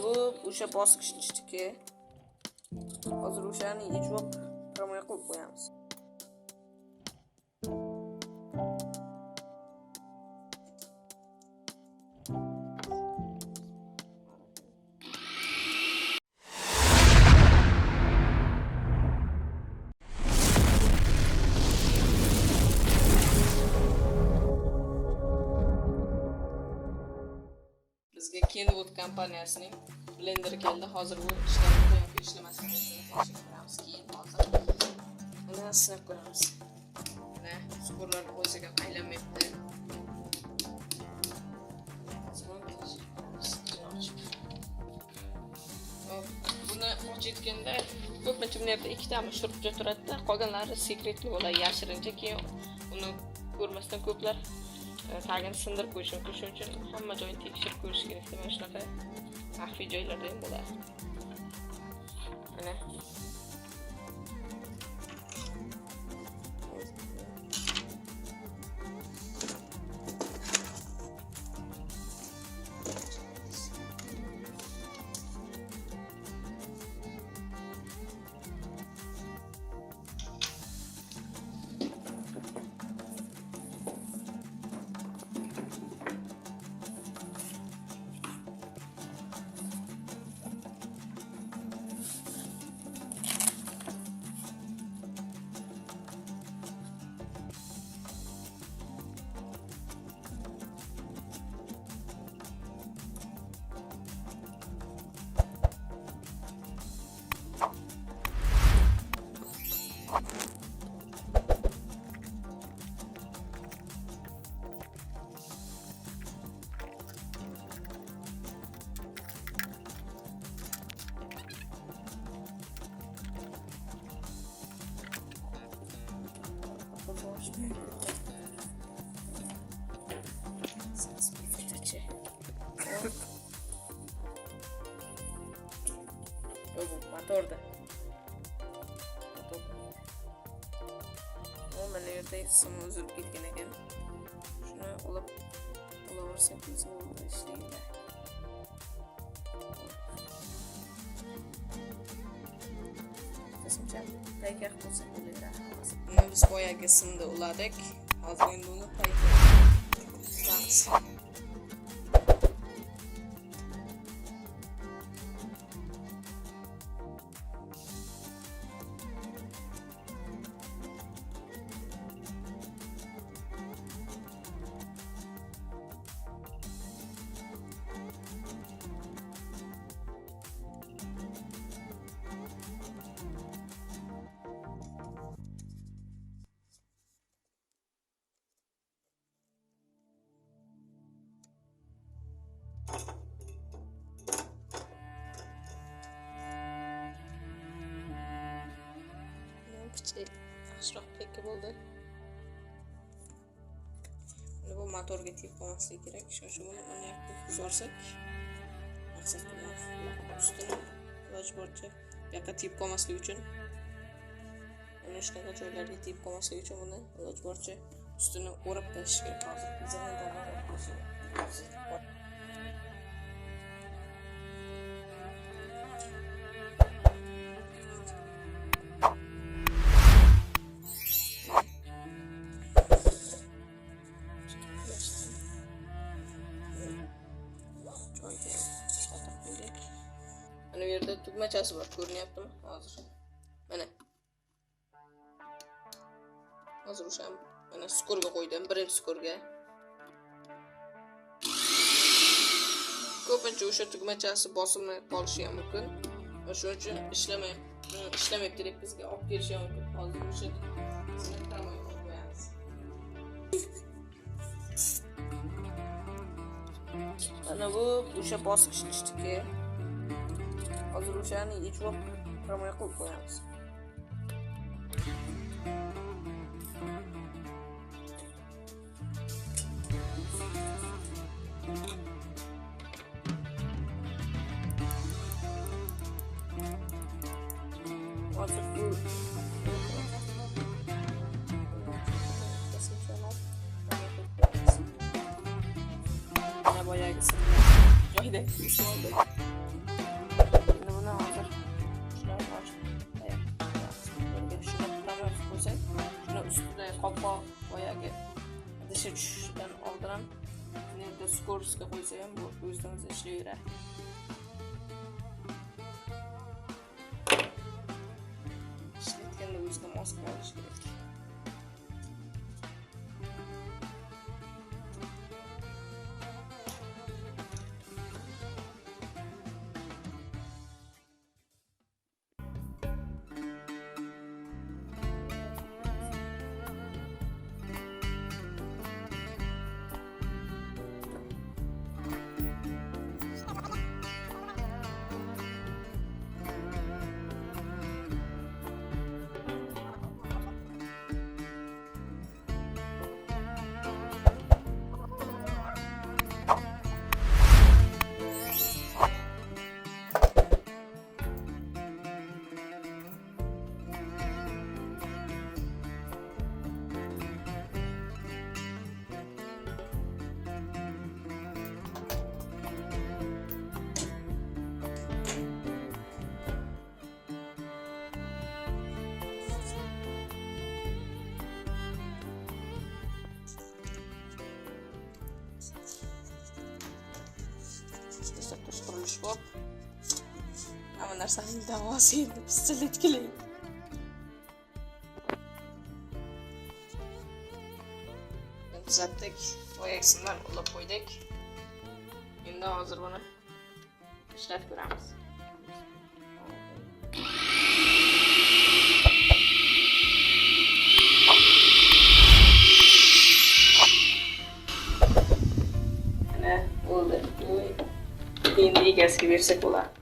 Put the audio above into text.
bu o'sha bosqichniki. Hozir o'shani ijrob promoya qilib qo'yamiz. Bizga Kenwood kompaniyasining blenderi keldi. Hozir bu ishlayapti yoki ishlamasligini tekshirib ko'ramiz. Keyin hozir uni sinab ko'ramiz. Mana skorlar o'ziga aylanmayapti. Buni ochayotganda ko'pincha bu yerda ikkitami shurupcha turadi. Qolganlari sekretli bo'ladi, yashirincha. Keyin uni ko'rmasdan ko'plar tagini sindirib qo'yish mumkin. Shuning uchun hamma joyini tekshirib ko'rish kerak. Mana shunaqa maxfiy joylarda ham bo'ladi. Mana motorda. Mana yerda simi uzilib ketgan ekan. Shuni olaversak bo'ladi ishlaydi. Qo'shimcha payga qo'shib bo'ladi. Buni biz boyaga simda uladik. Hozir endi uni payga qilamiz. Yaxshiroq pekka bo'ldi. Bu motorga tegib qolmasligi kerak. Shuning uchun buni mana yoqqa uzorsak, maqsad ustini iloji boricha bu yoqqa tegib qolmasligi uchun, mana shunaqa joylarga tegib qolmasligi uchun buni iloji boricha ustini o'rab tashlash kerak. Hozir zamondan o'rab tashlash. Mana bu yerda tugmachasi bor, ko'rinyaptimi? Hozir. Mana. Hozir o'sha mana skorga qo'ydim, birinchi skorga. Ko'pincha o'sha tugmachasi bosilmay qolishi ham mumkin. Shuning uchun ishlamayapti deb bizga olib kelishi ham mumkin. Hozir o'sha qo'yamiz. Mana bu o'sha bosqichniki. Hozir o'shani ijrob promoya qilib qo'yamiz. Hozir bu boyagisi joyda oldi. Endi buni hozir shunday ochib shuni tamom qo'ysak, shuni ustida qopqoq boyagi idishi tushishidan oldin ham yerda skoroskga qo'ysa ham bu o'zidan o'zi ishlayveradi. Ishlatganda o'ziga mos qilish kerak. Qurilish bor. Hamma narsaning davosi endi bizcha ketkilaydi. Tuzatdik, boyagidan ulab qo'ydik. Endi hozir buni ishlab ko'ramiz. Mana bo'ldi. Endi egasiga bersak bo'ladi.